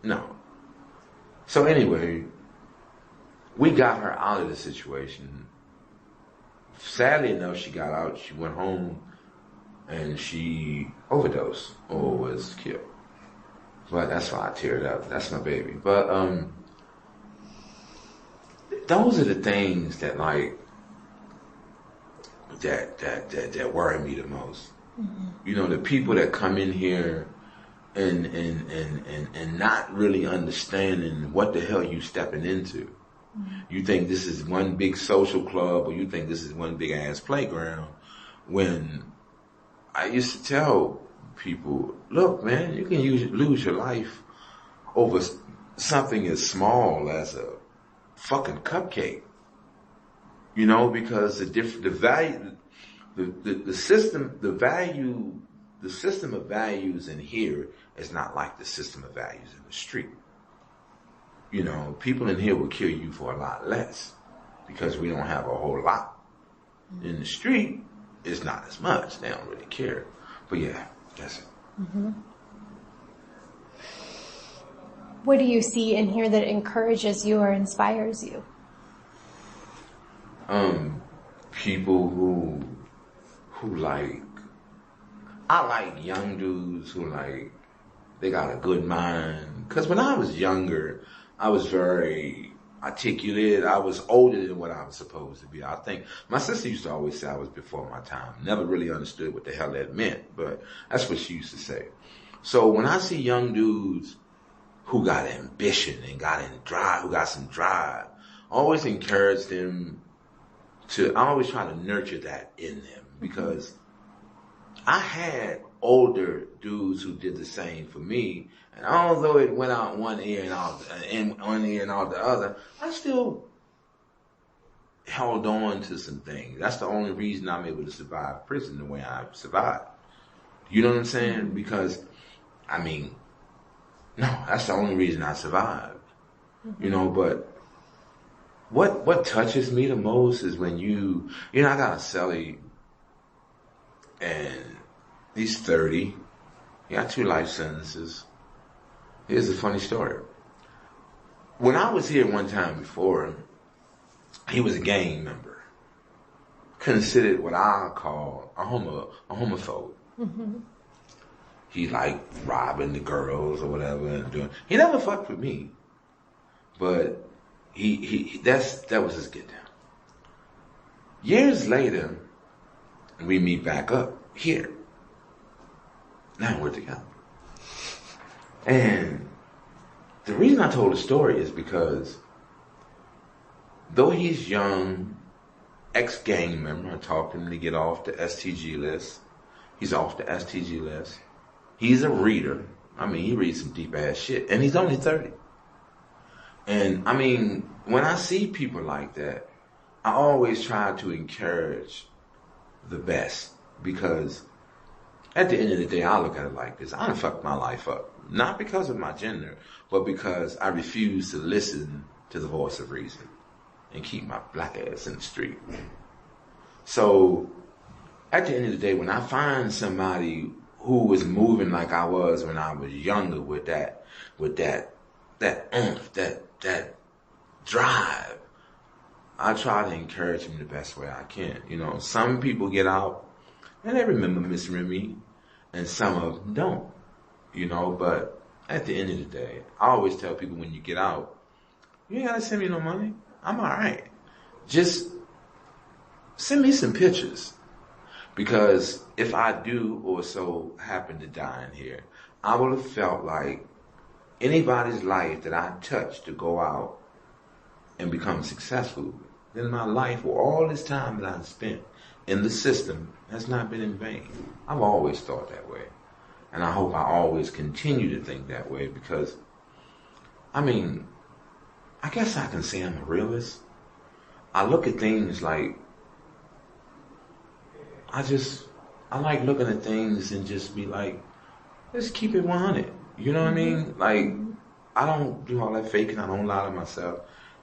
No. So anyway, we got her out of the situation. Sadly enough, she got out. She went home and she overdosed or was killed. But that's why I teared up. That's my baby. But those are the things that like that worry me the most. Mm-hmm. You know, the people that come in here and not really understanding what the hell you stepping into. Mm-hmm. You think this is one big social club, or you think this is one big ass playground. When I used to tell people, look, man, you can lose your life over something as small as a fucking cupcake. You know, because the system of values in here is not like the system of values in the street. You know, people in here will kill you for a lot less because we don't have a whole lot. In the street, it's not as much. They don't really care. But yeah, that's it. Mm-hmm. What do you see in here that encourages you or inspires you? People who like, I like young dudes who like, they got a good mind. Cause when I was younger, I was very articulate. I was older than what I was supposed to be. I think my sister used to always say I was before my time. Never really understood what the hell that meant, but that's what she used to say. So when I see young dudes who got ambition and who got some drive, I always encourage them I always try to nurture that in them, because I had older dudes who did the same for me, and although it went out one ear and out the other, I still held on to some things. That's the only reason I'm able to survive prison the way I survived. You know what I'm saying? Because, I mean, no, that's the only reason I survived. Mm-hmm. You know, but what touches me the most is when I got a cellie, and he's 30. He got 2 life sentences. Here's a funny story. When I was here one time before, he was a gang member, considered what I call a homophobe. Mm-hmm. He liked robbing the girls or whatever and doing. He never fucked with me, but that was his get down. Years later, we meet back up here. Now we're together. And the reason I told the story is because though he's young, ex-gang member, I talked him to get off the STG list. He's off the STG list. He's a reader. I mean, he reads some deep ass shit. And he's only 30. And I mean, when I see people like that, I always try to encourage the best, because at the end of the day, I look at it like this. I done fucked my life up. Not because of my gender, but because I refuse to listen to the voice of reason and keep my black ass in the street. So at the end of the day, when I find somebody who was moving like I was when I was younger with that oomph, that drive, I try to encourage them the best way I can. You know, some people get out and they remember Miss Remy, and some of them don't. You know, but at the end of the day, I always tell people, when you get out, you ain't gotta send me no money. I'm alright. Just send me some pictures. Because if I do or so happen to die in here, I would have felt like anybody's life that I touched to go out and become successful, then my life, or all this time that I've spent in the system, has not been in vain. I've always thought that way. And I hope I always continue to think that way, because, I mean, I guess I can say I'm a realist. I look at things like, I like looking at things and just be like, let's keep it 100. You know what I mean? Like, I don't do all that faking. I don't lie to myself.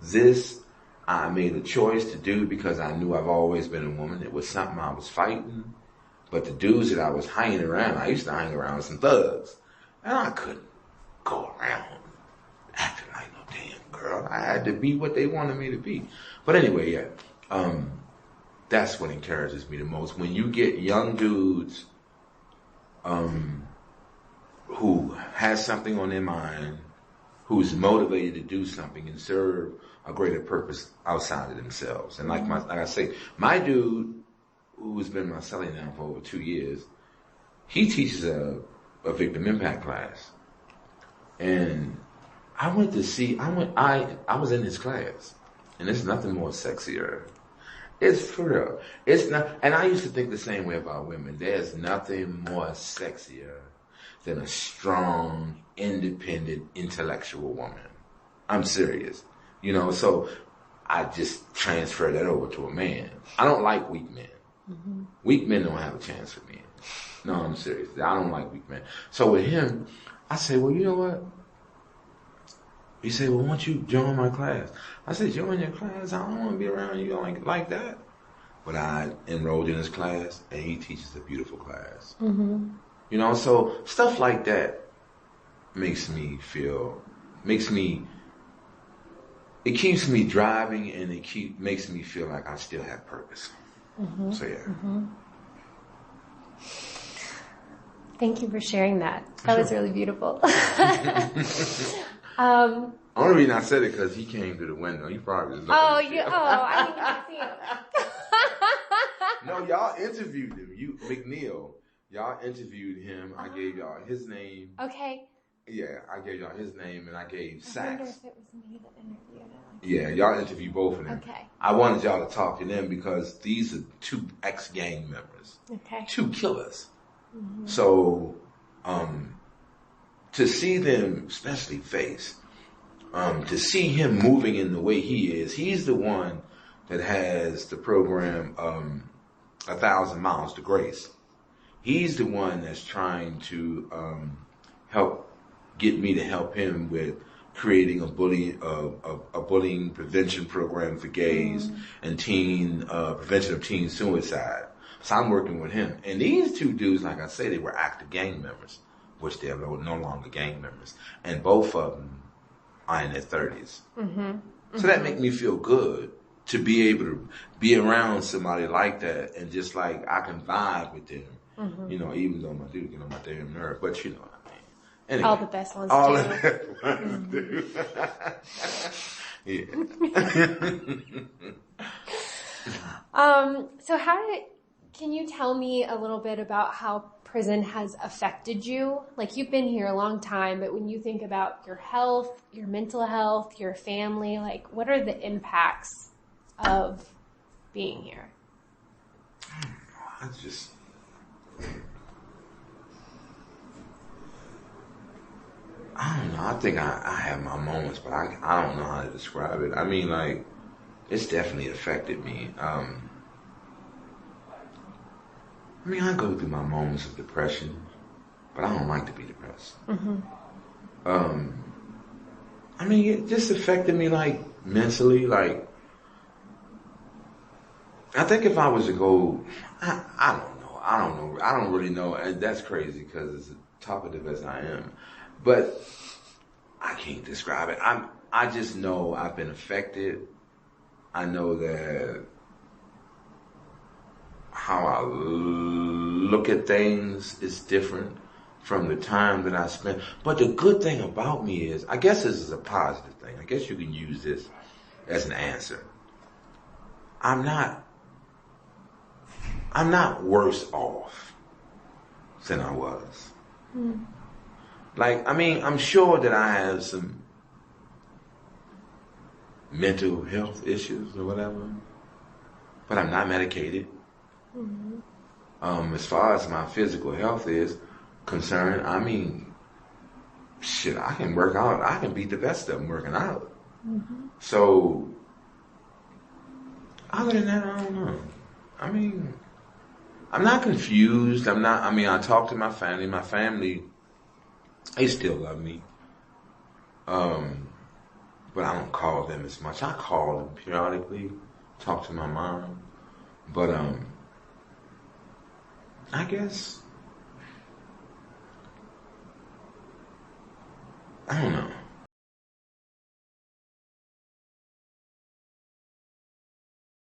This, I made a choice to do because I knew I've always been a woman. It was something I was fighting. But the dudes that I was hanging around, I used to hang around with some thugs. And I couldn't go around I had to be what they wanted me to be. But anyway, yeah. That's what encourages me the most. When you get young dudes who has something on their mind, who's motivated to do something and serve a greater purpose outside of themselves. And like I say, my dude, who's been my cellie now for over 2 years, he teaches a victim impact class. And I went to see, I was in his class, and there's nothing more sexier. It's for real. It's not, and I used to think the same way about women. There's nothing more sexier than a strong, independent, intellectual woman. I'm serious. You know, so I just transfer that over to a man. I don't like weak men. Mm-hmm. Weak men don't have a chance with me. No, I'm serious. I don't like weak men. So with him, I say, well, you know what? He said, well, why don't you join my class? I said, join your class? I don't want to be around you like that. But I enrolled in his class, and he teaches a beautiful class. Mm-hmm. You know, so stuff like that makes me, it keeps me driving, and makes me feel like I still have purpose. Mm-hmm. So, yeah. Mm-hmm. Thank you for sharing that. That was really beautiful. Only reason I said it because he came through the window. He probably was I didn't even see him. No, y'all interviewed him. McNeil. Y'all interviewed him. I gave y'all his name. Okay. Yeah, I gave y'all his name, and I gave Sax. I wonder if it was me that interviewed him. Yeah, y'all interviewed both of them. Okay. I wanted y'all to talk to them because these are 2 ex-gang members. Okay. 2 killers. Mm-hmm. So, to see them, especially Face, to see him moving in the way he is, he's the one that has the program 1,000 Miles to Grace. He's the one that's trying to help get me to help him with creating a bullying prevention program for gays and prevention of teen suicide. So I'm working with him. And these 2 dudes, like I say, they were active gang members, which they're no longer gang members. And both of them are in their 30s. Mm-hmm. So that makes me feel good to be able to be around somebody like that, and just like I can vibe with them. Mm-hmm. You know, even though my dude get on my damn nerve, but you know what I mean. Anyway, all the best ones all do. The best ones do. So can you tell me a little bit about how prison has affected you? Like, you've been here a long time, but when you think about your health, your mental health, your family, like, what are the impacts of being here? I don't know. I think I have my moments, but I don't know how to describe it. I mean, like, it's definitely affected me. I go through my moments of depression, but I don't like to be depressed. Mm-hmm. It just affected me, like, mentally. Like, I think if I was to go, I don't know. I don't really know. And that's crazy because as talkative as I am. But I can't describe it. I just know I've been affected. I know that how I look at things is different from the time that I spent. But the good thing about me is, I guess this is a positive thing. I guess you can use this as an answer. I'm not worse off than I was. Mm. Like, I'm sure that I have some mental health issues or whatever, but I'm not medicated. Mm-hmm. As far as my physical health is concerned, I can work out. I can beat the best of them working out. Mm-hmm. So, other than that, I don't know. I'm not confused. I talk to my family. My family, they still love me. But I don't call them as much. I call them periodically, talk to my mom. But, I guess, I don't know.